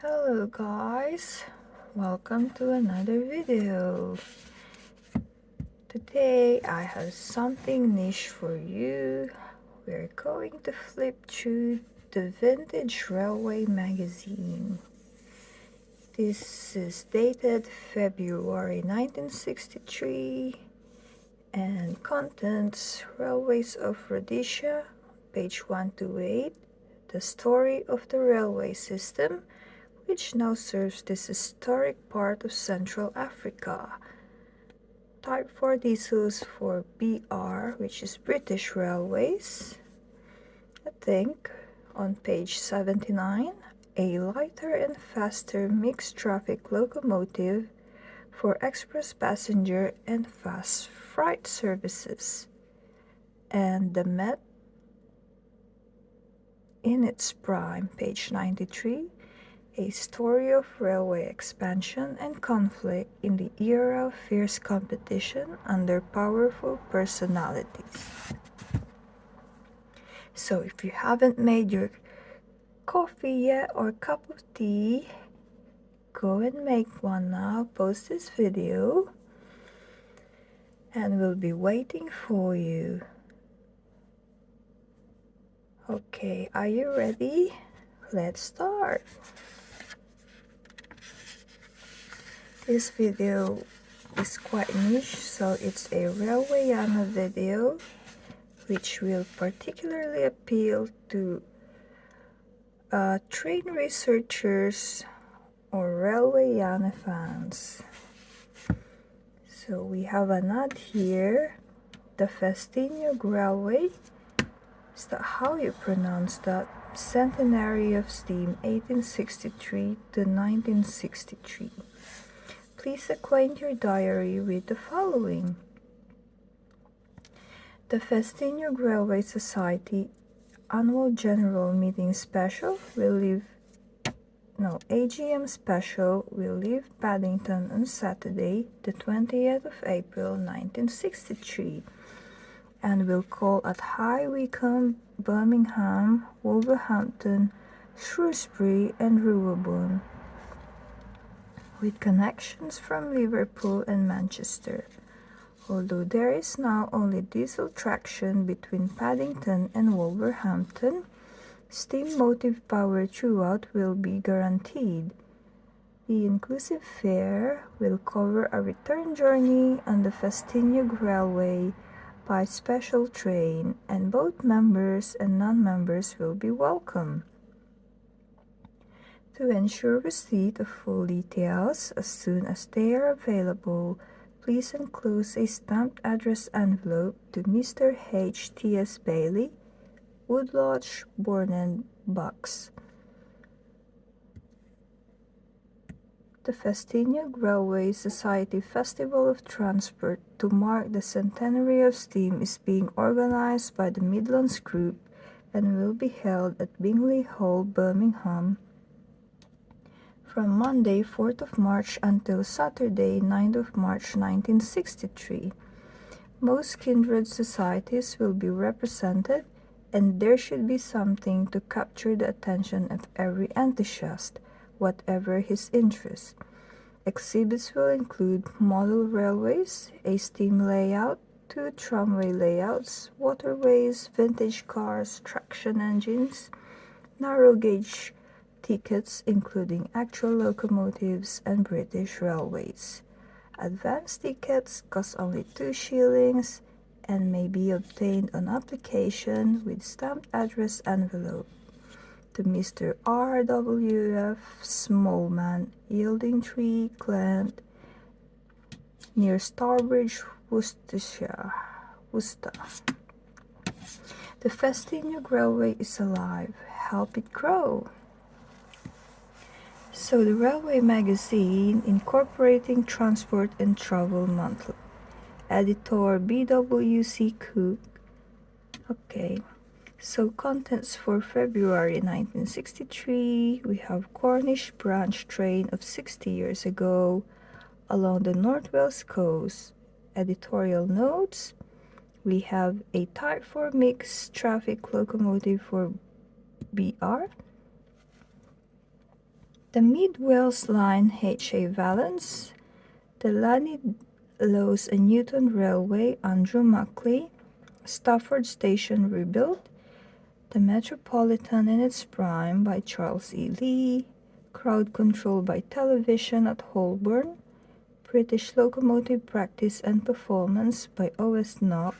Hello guys, welcome to another video. Today I have something niche for you. We're going to flip through the vintage railway magazine. This is dated February 1963 and contents Railways of Rhodesia, page 128, the story of the railway system which now serves this historic part of Central Africa. Type 4 diesels for BR, which is British Railways. I think on page 79, a lighter and faster mixed traffic locomotive for express passenger and fast freight services. And the Met in its prime, page 93. A story of railway expansion and conflict in the era of fierce competition under powerful personalities. So if you haven't made your coffee yet or cup of tea, go and make one now, post this video, and we'll be waiting for you. Okay, are you ready? Let's start. This video is quite niche, so it's a RAILWAYANA video which will particularly appeal to train researchers or RAILWAYANA fans. So we have an ad here, the Festinho Railway. Is that how you pronounce that? Centenary of Steam 1863 to 1963. Please acquaint your diary with the following. The Festinho Railway Society Annual General Meeting Special AGM Special will leave Paddington on Saturday, the 20th of April 1963, and will call at High Wycombe, Birmingham, Wolverhampton, Shrewsbury, and Ruabon, with connections from Liverpool and Manchester. Although there is now only diesel traction between Paddington and Wolverhampton, steam motive power throughout will be guaranteed. The inclusive fare will cover a return journey on the Festinho Railway by special train, and both members and non-members will be welcome. To ensure receipt of full details as soon as they are available, please enclose a stamped address envelope to Mr. H. T.S. Bailey, Woodlodge, Bourne, Bucks. The Festinho Railway Society Festival of Transport to mark the centenary of steam is being organized by the Midlands Group and will be held at Bingley Hall, Birmingham, from Monday 4th of March until Saturday 9th of March 1963. Most kindred societies will be represented, and there should be something to capture the attention of every enthusiast, whatever his interest. Exhibits will include model railways, a steam layout, 2 tramway layouts, waterways, vintage cars, traction engines, narrow gauge tickets including actual locomotives and British Railways. Advance tickets cost only 2 shillings and may be obtained on application with stamped address envelope to Mr. R.W.F. Smallman, Yielding Tree, Glant, near Starbridge, Worcester. The Festinho Railway is alive. Help it grow. So the Railway Magazine, incorporating Transport and Travel Monthly. Editor B.W.C. Cook. Okay, so contents for February 1963. We have Cornish branch train of 60 years ago along the Northwest Coast. Editorial notes. We have a Type 4 mixed traffic locomotive for BR. The Mid Wales Line HA Valence, the Llanidloes and Newton Railway Andrew Mackley, Stafford Station rebuilt, The Metropolitan in its Prime by Charles E. Lee, Crowd Control by Television at Holborn, British Locomotive Practice and Performance by O.S. Knock,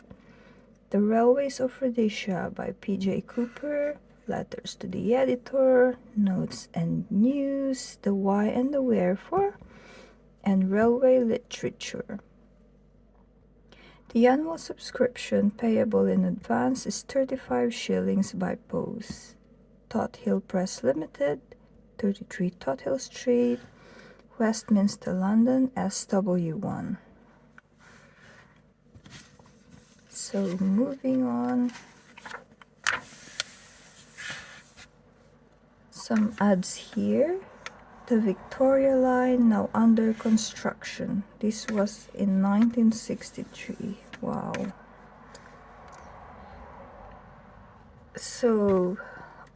The Railways of Rhodesia by P.J. Cooper, Letters to the Editor, Notes and News, The Why and the Wherefore, and Railway Literature. The annual subscription payable in advance is 35 shillings by post. Tothill Press Limited, 33 Tothill Street, Westminster, London, SW1. So moving on. Some ads here. The Victoria Line now under construction. This was in 1963. Wow. So,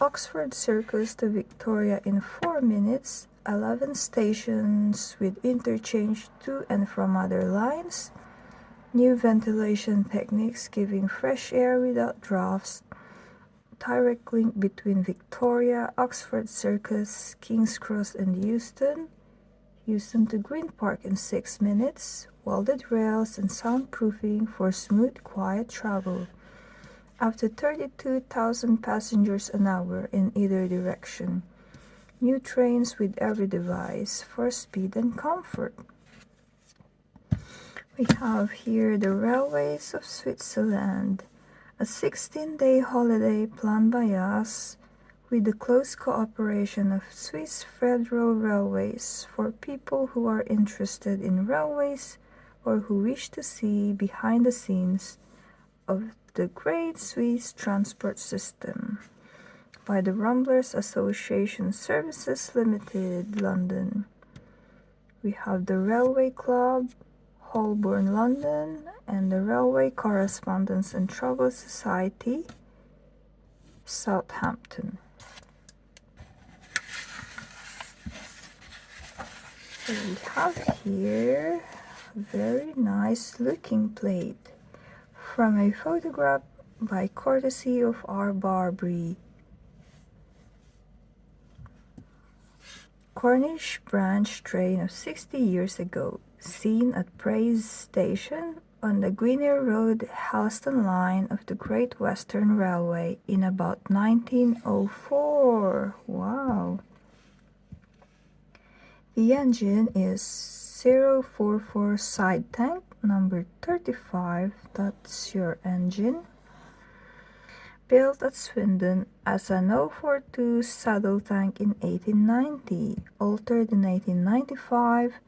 Oxford Circus to Victoria in 4 minutes, 11 stations with interchange to and from other lines, new ventilation techniques giving fresh air without drafts, direct link between Victoria, Oxford Circus, King's Cross and Euston to Green Park in 6 minutes, welded rails and soundproofing for smooth, quiet travel. Up to 32,000 passengers an hour in either direction. New trains with every device for speed and comfort. We have here the Railways of Switzerland, a 16-day holiday planned by us with the close cooperation of Swiss Federal Railways for people who are interested in railways or who wish to see behind the scenes of the great Swiss transport system. By the Ramblers Association Services Limited, London. We have the Railway Club, Holborn, London, and the Railway Correspondence and Travel Society, Southampton. So we have here a very nice looking plate from a photograph by courtesy of R. Barbary. Cornish branch train of 60 years ago, seen at Praise Station on the Gwynedd Road Helston line of the Great Western Railway in about 1904. Wow! The engine is 044 side tank number 35, that's your engine. Built at Swindon as an 042 saddle tank in 1890, altered in 1895,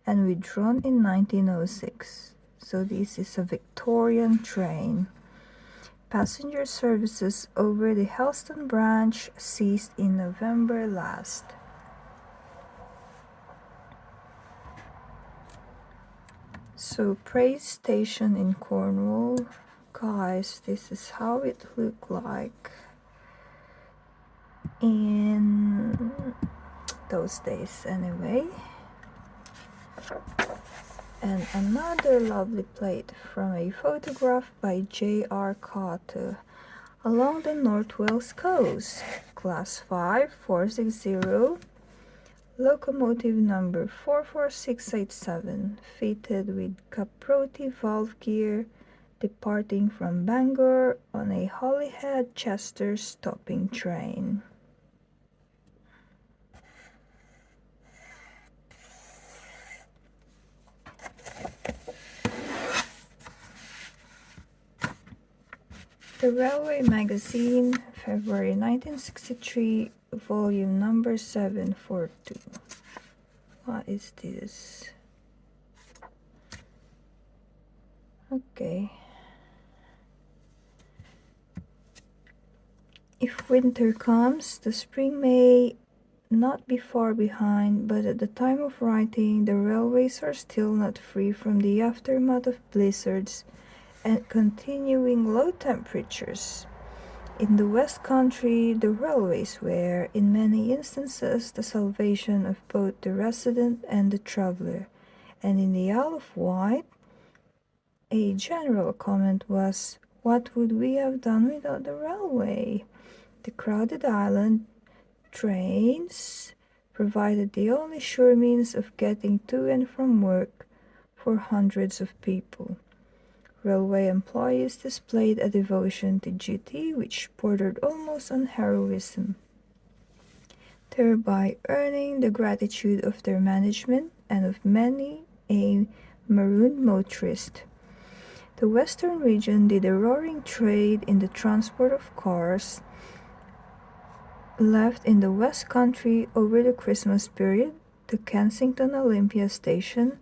and withdrawn in 1906. So this is a Victorian train. Passenger services over the Helston branch ceased in November last. So Praise Station in Cornwall. Guys, this is how it looked like in those days anyway. And another lovely plate from a photograph by J.R. Carter along the North Wales coast, Class 5 460, locomotive number 44687, fitted with Caprotti valve gear, departing from Bangor on a Holyhead Chester stopping train. The Railway Magazine, February 1963, volume number 742. What is this? Okay. If winter comes, the spring may not be far behind, but at the time of writing, the railways are still not free from the aftermath of blizzards and continuing low temperatures. In the West Country, the railways were, in many instances, the salvation of both the resident and the traveler, and in the Isle of Wight, a general comment was, "What would we have done without the railway?" The crowded island trains provided the only sure means of getting to and from work for hundreds of people. Railway employees displayed a devotion to duty which bordered almost on heroism, thereby earning the gratitude of their management and of many a marooned motorist. The Western region did a roaring trade in the transport of cars left in the West Country over the Christmas period to Kensington Olympia Station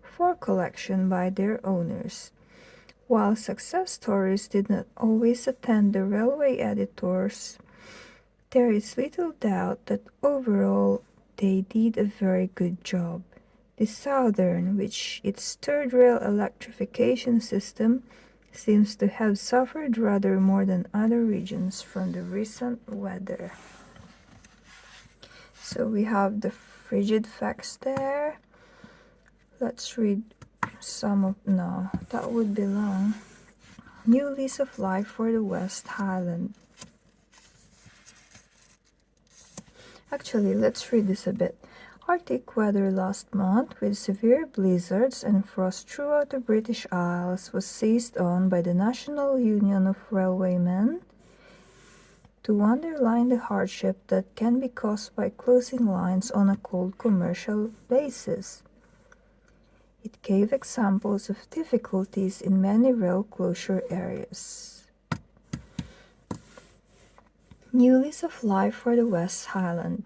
for collection by their owners. While success stories did not always attend the railway editors, there is little doubt that overall they did a very good job. The Southern, which its third rail electrification system, seems to have suffered rather more than other regions from the recent weather. So we have the frigid facts there. Let's read some of, no, that would be long. New lease of life for the West Highland. Actually, let's read this a bit. Arctic weather last month, with severe blizzards and frost throughout the British Isles, was seized on by the National Union of Railwaymen to underline the hardship that can be caused by closing lines on a cold commercial basis. It gave examples of difficulties in many rail closure areas. New lease of life for the West Highland.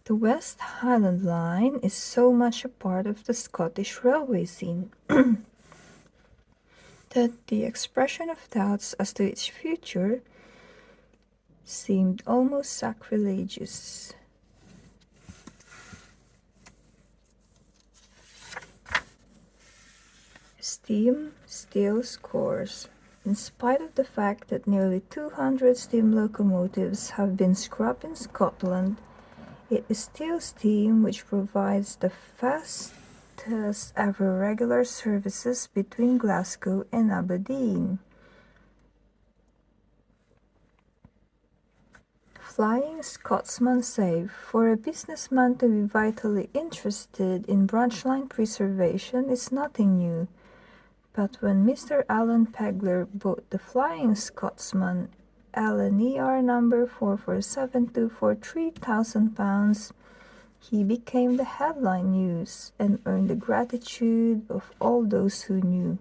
The West Highland Line is so much a part of the Scottish railway scene that the expression of doubts as to its future seemed almost sacrilegious. Steam still scores. In spite of the fact that nearly 200 steam locomotives have been scrapped in Scotland, it is still steam which provides the fastest ever regular services between Glasgow and Aberdeen. Flying Scotsman say, for a businessman to be vitally interested in branch line preservation is nothing new. But when Mr. Alan Pegler bought the Flying Scotsman LNER number 4472 for £3,000, he became the headline news and earned the gratitude of all those who knew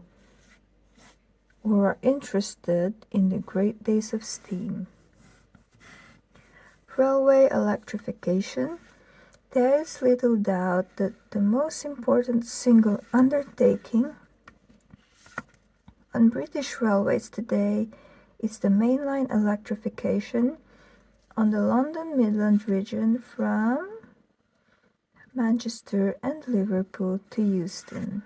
or are interested in the great days of steam. Railway electrification. There is little doubt that the most important single undertaking on British railways today is the mainline electrification on the London Midland region from Manchester and Liverpool to Euston.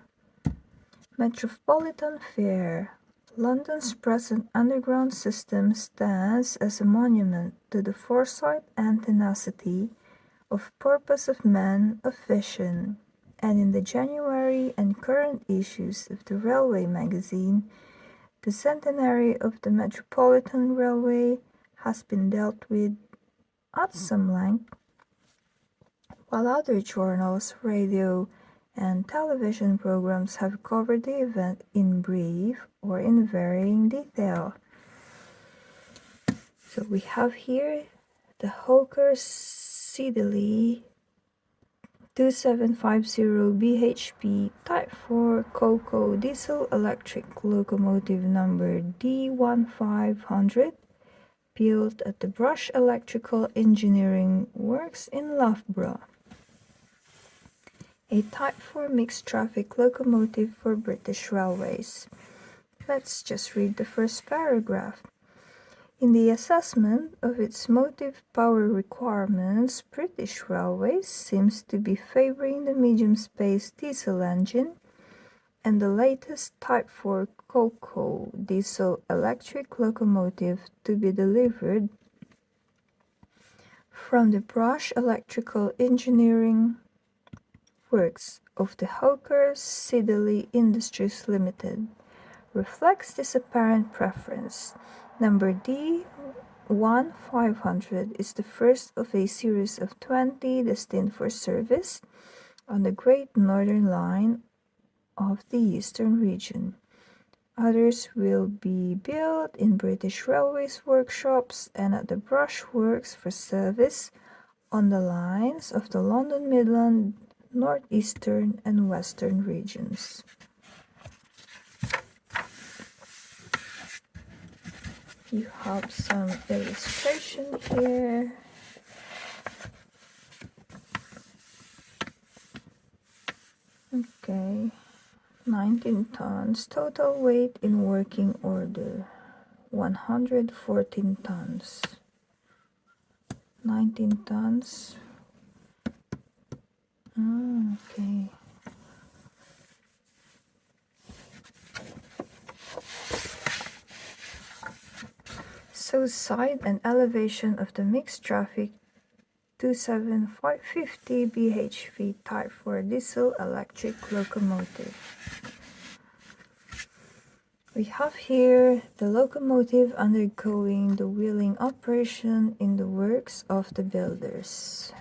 Metropolitan Fare. London's present underground system stands as a monument to the foresight and tenacity of purpose of men of vision, and in the January and current issues of the Railway magazine, the centenary of the Metropolitan Railway has been dealt with at some length, while other journals, radio, and television programs have covered the event in brief or in varying detail. So we have here the Hawker Siddeley 2750 BHP Type 4 Cocoa diesel electric locomotive number D1500, built at the Brush Electrical Engineering Works in Loughborough. A Type 4 mixed traffic locomotive for British Railways. Let's just read the first paragraph. In the assessment of its motive power requirements, British Railways seems to be favouring the medium-space diesel engine and the latest Type 4 Cocoa diesel-electric locomotive to be delivered from the Brush Electrical Engineering Works of the Hawker Siddeley Industries Limited reflects this apparent preference. Number D1500 is the first of a series of 20 destined for service on the Great Northern Line of the Eastern region. Others will be built in British Railways workshops and at the Brush Works for service on the lines of the London Midland, North Eastern and Western regions. You have some illustration here. Okay, 19 tons, total weight in working order, 114 tons. 19 tons. Okay. So side and elevation of the mixed traffic 27550 bhv Type 4 diesel electric locomotive. We have here the locomotive undergoing the wheeling operation in the works of the builders.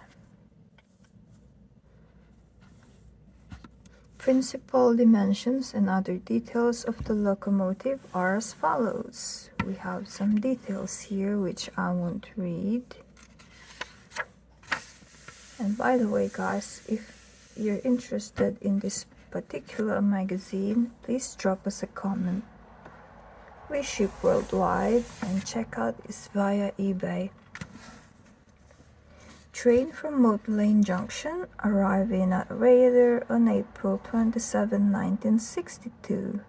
Principal dimensions and other details of the locomotive are as follows. We have some details here which I won't read. And by the way, guys, if you're interested in this particular magazine, please drop us a comment. We ship worldwide and checkout is via eBay. Train from Moat Lane Junction, arriving at Raider on April 27, 1962.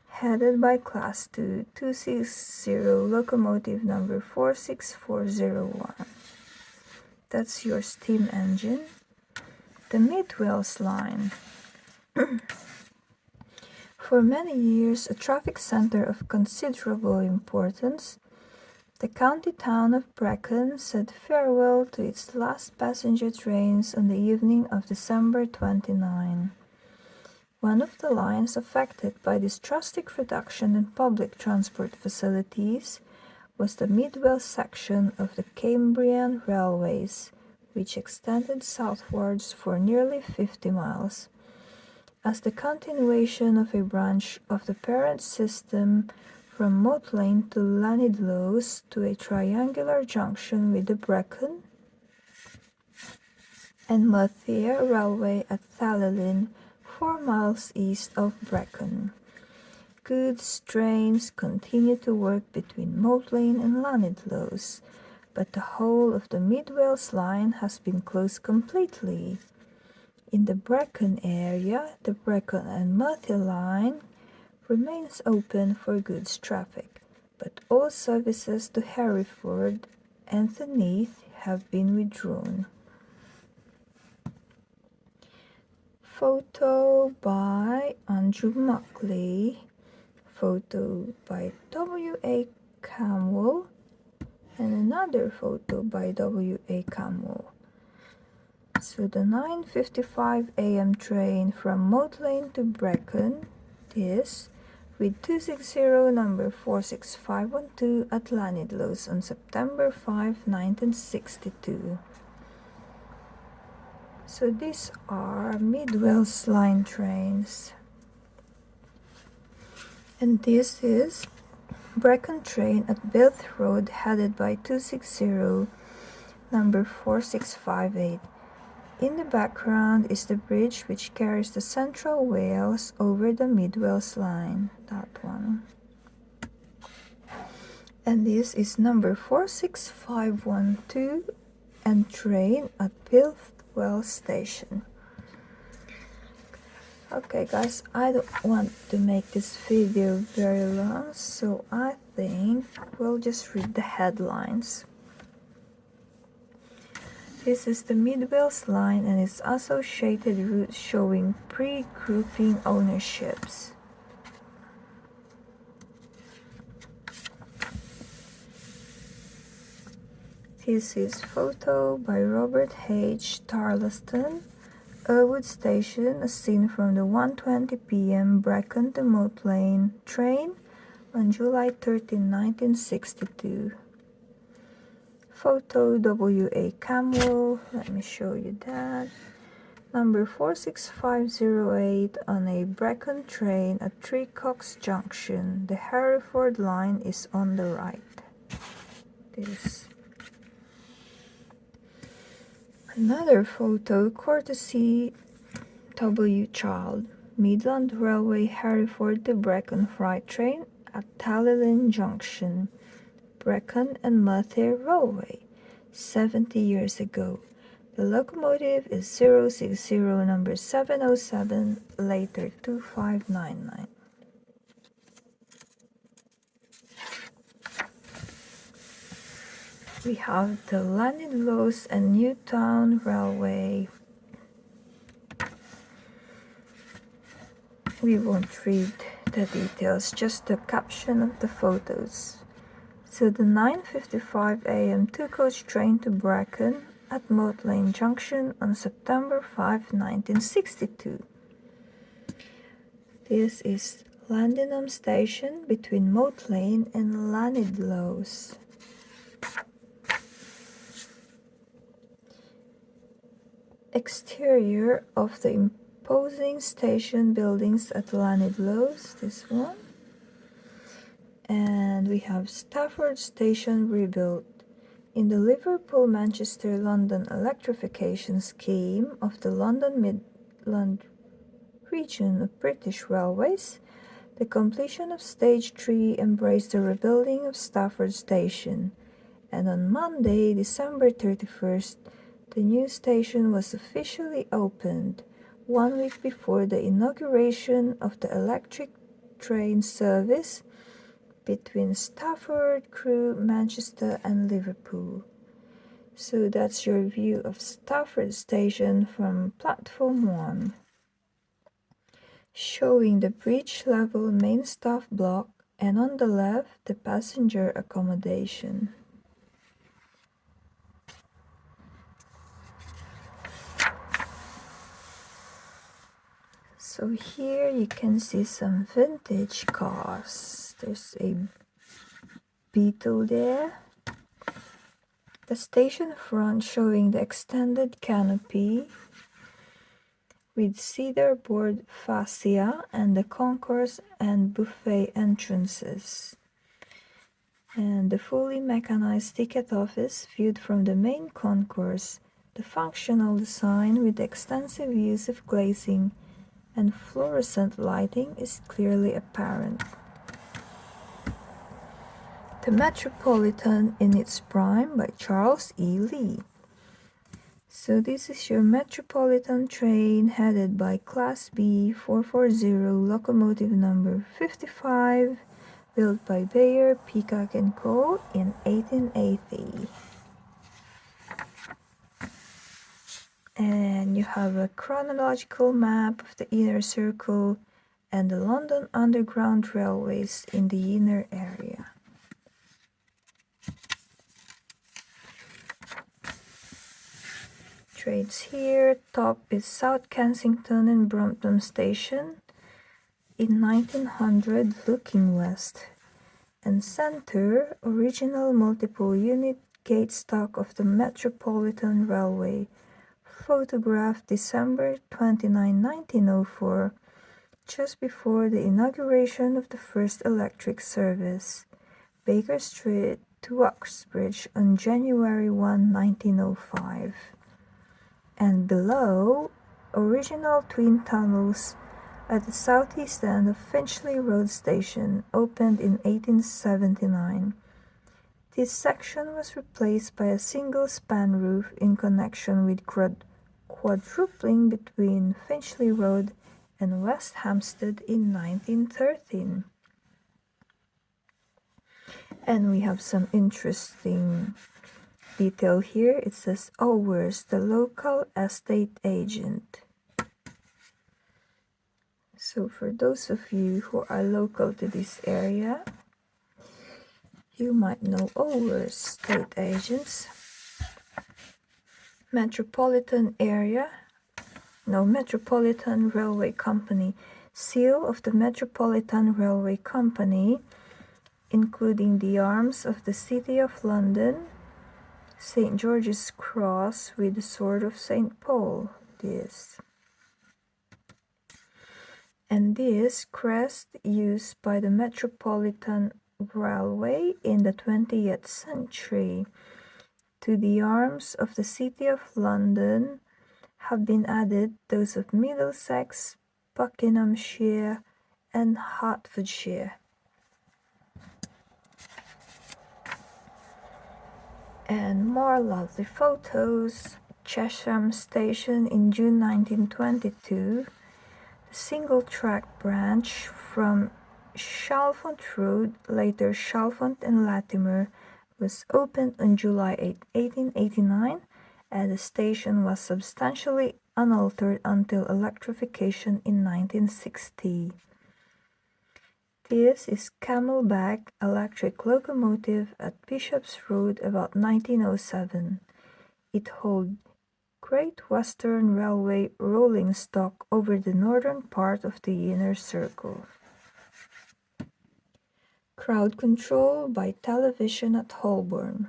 Headed by Class 2 260 locomotive number 46401. That's your steam engine. The Midwells line. For many years a traffic center of considerable importance, the county town of Brecon said farewell to its last passenger trains on the evening of December 29. One of the lines affected by this drastic reduction in public transport facilities was the Midwells section of the Cambrian Railways, which extended southwards for nearly 50 miles. As the continuation of a branch of the parent system from Moat Lane to Llanidloes to a triangular junction with the Brecon and Merthyr Railway at Thalelin, 4 miles east of Brecon. Goods trains continue to work between Moat Lane and Llanidloes, but the whole of the Midwells line has been closed completely. In the Brecon area, the Brecon and Merthyr line remains open for goods traffic, but all services to Hereford and Thaneath have been withdrawn. Photo by Andrew Muckley. Photo by W.A. Camwell. And another photo by W.A. Camwell. So the 9:55 a.m. train from Moat Lane to Brecon is with 260 number 46512 at Llanidloes on September 5, 1962. So these are Midwells line trains. And this is Brecon train at Blyth Road headed by 260 number 4658. In the background is the bridge which carries the Central Wales over the Midwells line, that one. And this is number 46512 and train at Blythwell Station. Okay guys, I don't want to make this video very long, so I think we'll just read the headlines. This is the Mid-Wales line and its associated routes showing pre-grouping ownerships. This is photo by Robert H. Tarleston, Irwood Station, as seen from the 1:20 p.m. Brecon to Moat Lane train on July 13, 1962. Photo W.A. Camwell, let me show you that. Number 46508 on a Brecon train at Three Cocks Junction. The Hereford line is on the right. This. Another photo courtesy W. Child, Midland Railway Hereford to Brecon freight train at Tallylin Junction, Brecon and Merthyr Railway, 70 years ago. The locomotive is 060 number 707, later 2599. We have the Llanidloes and Newtown Railway. We won't read the details, just the caption of the photos. So the 9:55 a.m. two-coach train to Brecon at Moat Lane Junction on September 5, 1962. This is Llandinam Station between Moat Lane and Llanidloes. Exterior of the imposing station buildings at Llanidloes, this one. And we have Stafford Station rebuilt. In the Liverpool-Manchester-London electrification scheme of the London Midland region of British Railways, the completion of Stage 3 embraced the rebuilding of Stafford Station, and on Monday, December 31st, the new station was officially opened, 1 week before the inauguration of the electric train service between Stafford, Crewe, Manchester and Liverpool. So that's your view of Stafford Station from Platform 1, showing the bridge level main staff block and on the left the passenger accommodation. So here you can see some vintage cars. There's a Beetle there. The station front showing the extended canopy with cedar board fascia and the concourse and buffet entrances. And the fully mechanized ticket office viewed from the main concourse. The functional design with extensive use of glazing and fluorescent lighting is clearly apparent. The Metropolitan in its Prime by Charles E. Lee. So this is your Metropolitan train headed by Class B 440 locomotive number 55, built by Bayer, Peacock & Co. in 1880. And you have a chronological map of the inner circle and the London Underground Railways in the inner area. Trains here. Top is South Kensington and Brompton Station in 1900 looking west. And center, original multiple unit gate stock of the Metropolitan Railway. Photographed December 29, 1904, just before the inauguration of the first electric service, Baker Street to Uxbridge on January 1, 1905. And below, original twin tunnels at the southeast end of Finchley Road Station, opened in 1879. This section was replaced by a single span roof in connection with quadrupling between Finchley Road and West Hampstead in 1913. And we have some interesting detail here. It says Owers, the local estate agent. So for those of you who are local to this area, you might know Owers estate agents. Metropolitan Railway Company. Seal of the Metropolitan Railway Company, including the arms of the City of London, St. George's Cross with the Sword of St. Paul. And this crest used by the Metropolitan Railway in the 20th century. To the arms of the City of London have been added those of Middlesex, Buckinghamshire, and Hertfordshire. And more lovely photos. Chesham Station in June 1922. The single-track branch from Chalfont Road, later Chalfont and Latimer, was opened on July 8, 1889, and the station was substantially unaltered until electrification in 1960. This is Camelback electric locomotive at Bishop's Road about 1907. It holds Great Western Railway rolling stock over the northern part of the inner circle. Crowd control by television at Holborn.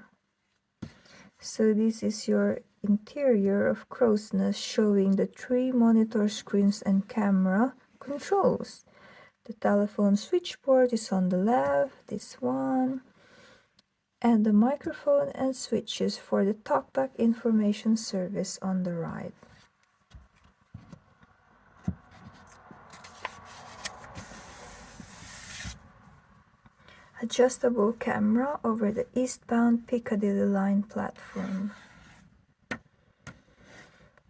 So this is your interior of Crow's Nest, showing the 3 monitor screens and camera controls. The telephone switchboard is on the left, this one, and the microphone and switches for the talkback information service on the right. Adjustable camera over the eastbound Piccadilly line platform.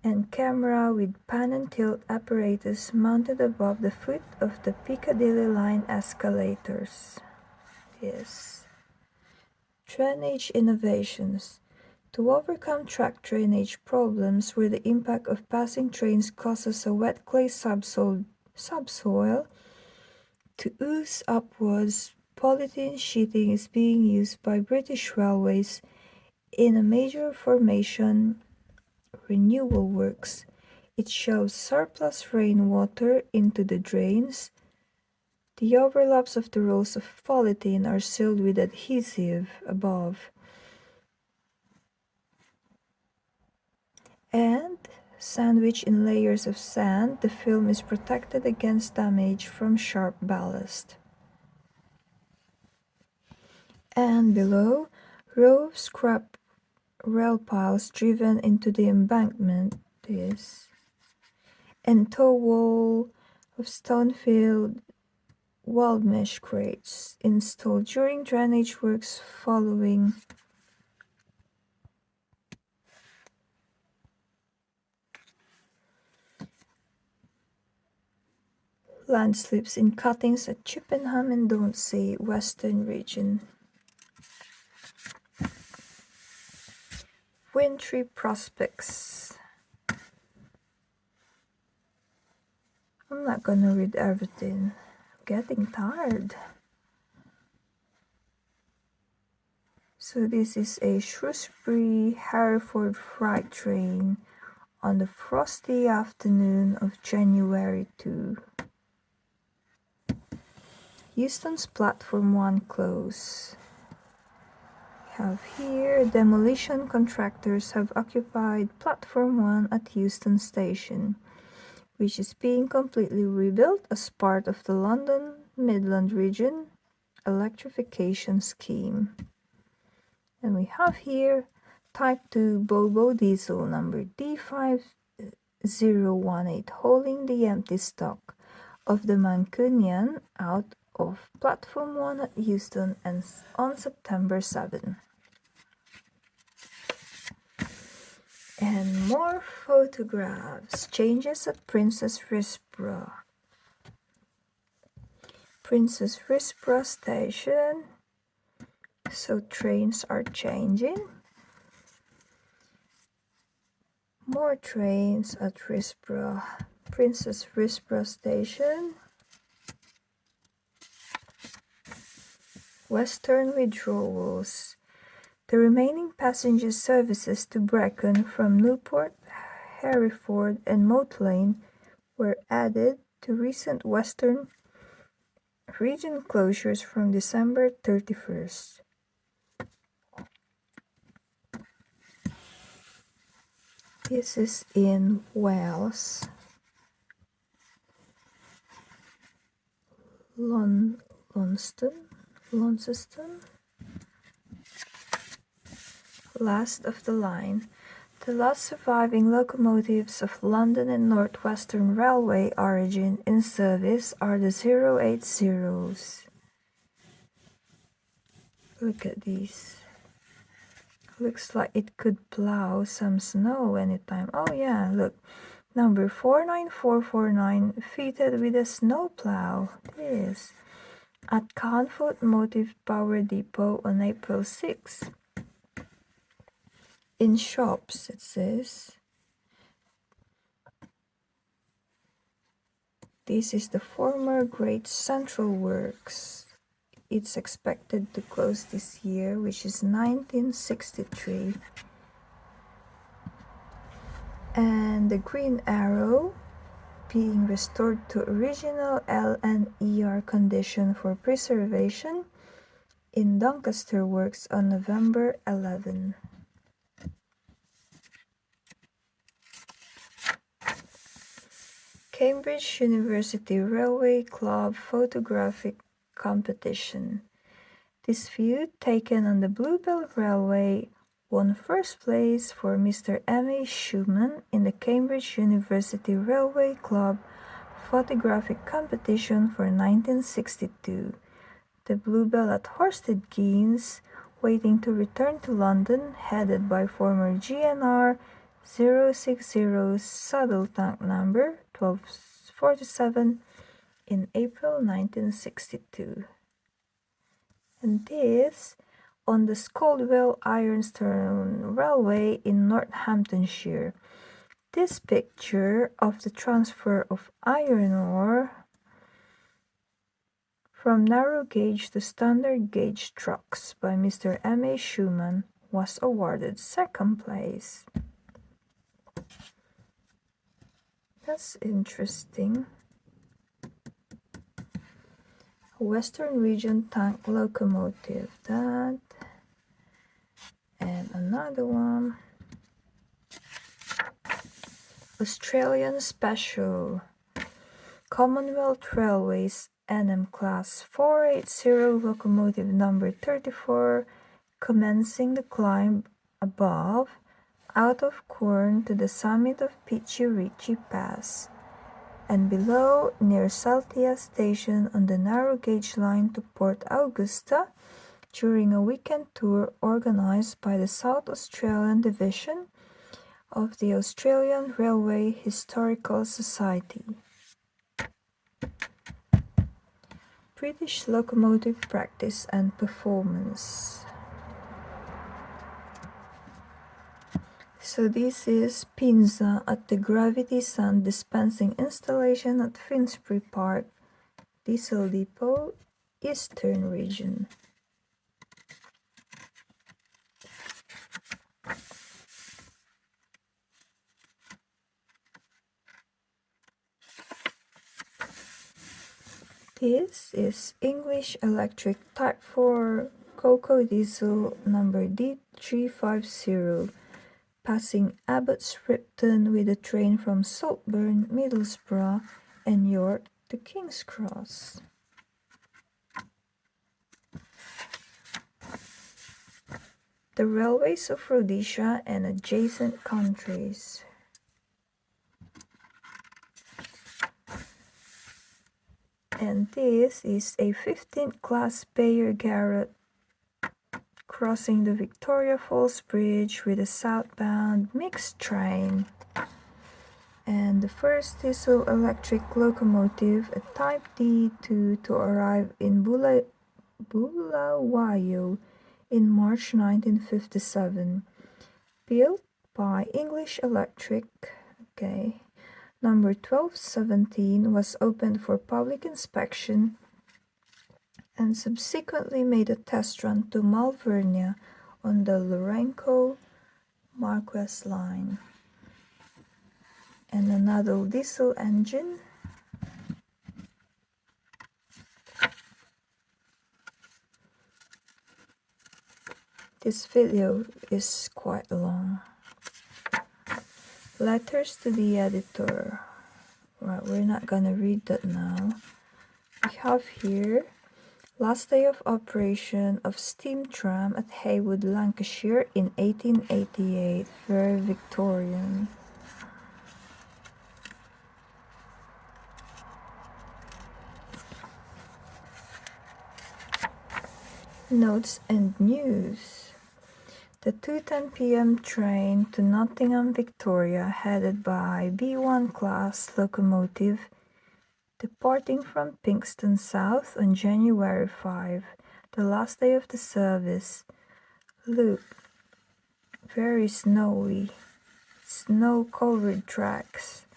And camera with pan and tilt apparatus mounted above the foot of the Piccadilly line escalators. Drainage innovations. To overcome track drainage problems where the impact of passing trains causes a wet clay subsoil to ooze upwards, polythene sheeting is being used by British Railways in a major formation renewal works. It shoves surplus rainwater into the drains. The overlaps of the rolls of polythene are sealed with adhesive above. And sandwiched in layers of sand, the film is protected against damage from sharp ballast. And below, row of scrap rail piles driven into the embankment, and tow wall of stone-filled walled mesh crates installed during drainage works following landslips in cuttings at Chippenham and Donsea, Western Region. Wintry prospects. I'm not gonna read everything. I'm getting tired. So this is a Shrewsbury Hereford freight train on the frosty afternoon of January 2. Euston's Platform 1 close. Have here demolition contractors have occupied Platform 1 at Euston Station, which is being completely rebuilt as part of the London Midland Region electrification scheme. And we have here Type 2 Bobo diesel number D5018 hauling the empty stock of the Mancunian out of Platform 1 at Euston and on September 7. And more photographs. Changes at Princess Risborough. Princess Risborough Station. So trains are changing. More trains at Risborough. Princess Risborough Station. Western withdrawals. The remaining passenger services to Brecon from Newport, Hereford and Moat Lane were added to recent Western region closures from December 31st. This is in Wales. Launceston. Last of the line. The last surviving locomotives of London and North Western Railway origin in service are the 080s. Look at these. Looks like it could plow some snow anytime. Oh yeah, look. Number 49449 fitted with a snowplow. This. At Canfoot Motive Power Depot on April 6. In shops, it says. This is the former Great Central Works. It's expected to close this year, which is 1963. And the Green Arrow being restored to original L and ER condition for preservation in Doncaster Works on November 11. Cambridge University Railway Club Photographic Competition. This view, taken on the Bluebell Railway, won first place for Mr. M.A. Schumann in the Cambridge University Railway Club Photographic Competition for 1962. The Bluebell at Horsted Keynes, waiting to return to London, headed by former GNR 060 saddle tank number 1247 in April 1962. And this on the Scaldwell Ironstone Railway in Northamptonshire. This picture of the transfer of iron ore from narrow gauge to standard gauge trucks by Mr. M.A. Schumann was awarded second place. That's interesting. Western Region tank locomotive, that, and another one. Australian Special. Commonwealth Railways NM Class 480 locomotive number 34 commencing the climb above out of Quorn to the summit of Peachy Ritchie Pass, and below near Saltia Station on the narrow gauge line to Port Augusta during a weekend tour organised by the South Australian Division of the Australian Railway Historical Society. British locomotive practice and performance. So this is Pinza at the Gravity Sand Dispensing Installation at Finsbury Park, Diesel Depot, Eastern Region. This is English Electric Type 4 Cocoa Diesel number D350, passing Abbots Ripton with a train from Saltburn, Middlesbrough and York to King's Cross. The railways of Rhodesia and adjacent countries. And this is a 15th class Bayer Garrett crossing the Victoria Falls Bridge with a southbound mixed train. And the first diesel electric locomotive, a Type D2, to arrive in Bulawayo in March 1957. Built by English Electric. Okay. Number 1217 was opened for public inspection and subsequently made a test run to Malvernia on the Lourenco-Marquess line. And another diesel engine. This video is quite long. Letters to the editor. Right, we're not gonna read that now. We have here last day of operation of steam tram at Haywood, Lancashire in 1888. Very Victorian. Notes and news. The 2:10 p.m. train to Nottingham, Victoria, headed by B1 class locomotive, departing from Pinxton South on January 5, the last day of the service. Look, very snowy, snow-covered tracks.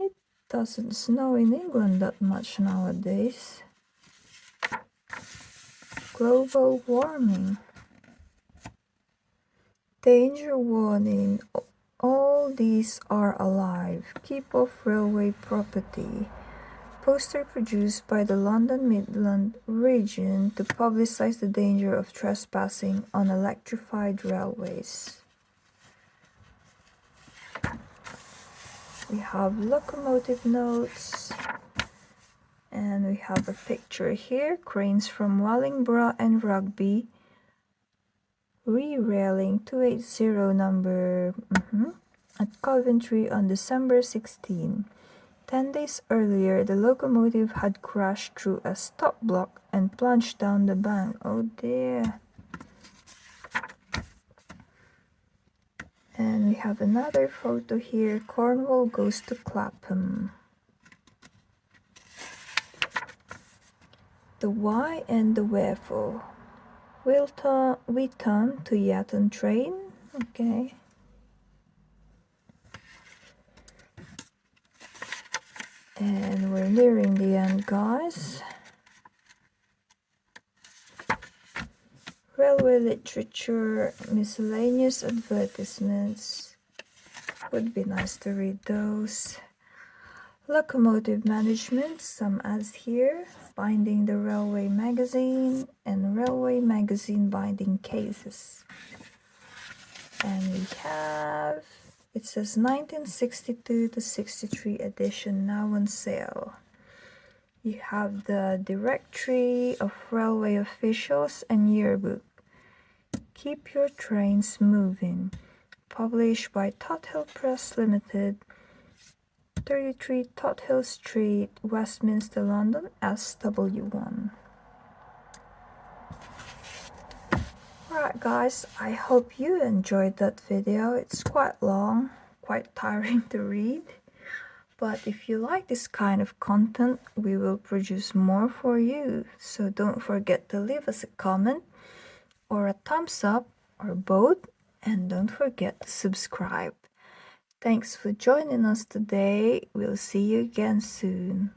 It doesn't snow in England that much nowadays. Global warming. Danger warning. All these are alive. Keep off railway property. Poster produced by the London Midland region to publicise the danger of trespassing on electrified railways. We have locomotive notes. And we have a picture here, cranes from Wellingborough and Rugby, re-railing 280 number at Coventry on December 16. 10 days earlier, the locomotive had crashed through a stop block and plunged down the bank. Oh dear. And we have another photo here, Cornwall goes to Clapham. The why and the wherefore. Wheaton to Yatton train. Okay. And we're nearing the end, guys. Railway literature, miscellaneous advertisements. Would be nice to read those. Locomotive management, some ads here, binding the railway magazine, and railway magazine binding cases. And we have, it says 1962 to 63 edition now on sale. You have the directory of railway officials and yearbook. Keep your trains moving. Published by Tothill Press Limited, 33 Tothill Street, Westminster, London, SW1. Alright guys, I hope you enjoyed that video. It's quite long, quite tiring to read. But if you like this kind of content, we will produce more for you. So don't forget to leave us a comment or a thumbs up or both. And don't forget to subscribe. Thanks for joining us today. We'll see you again soon.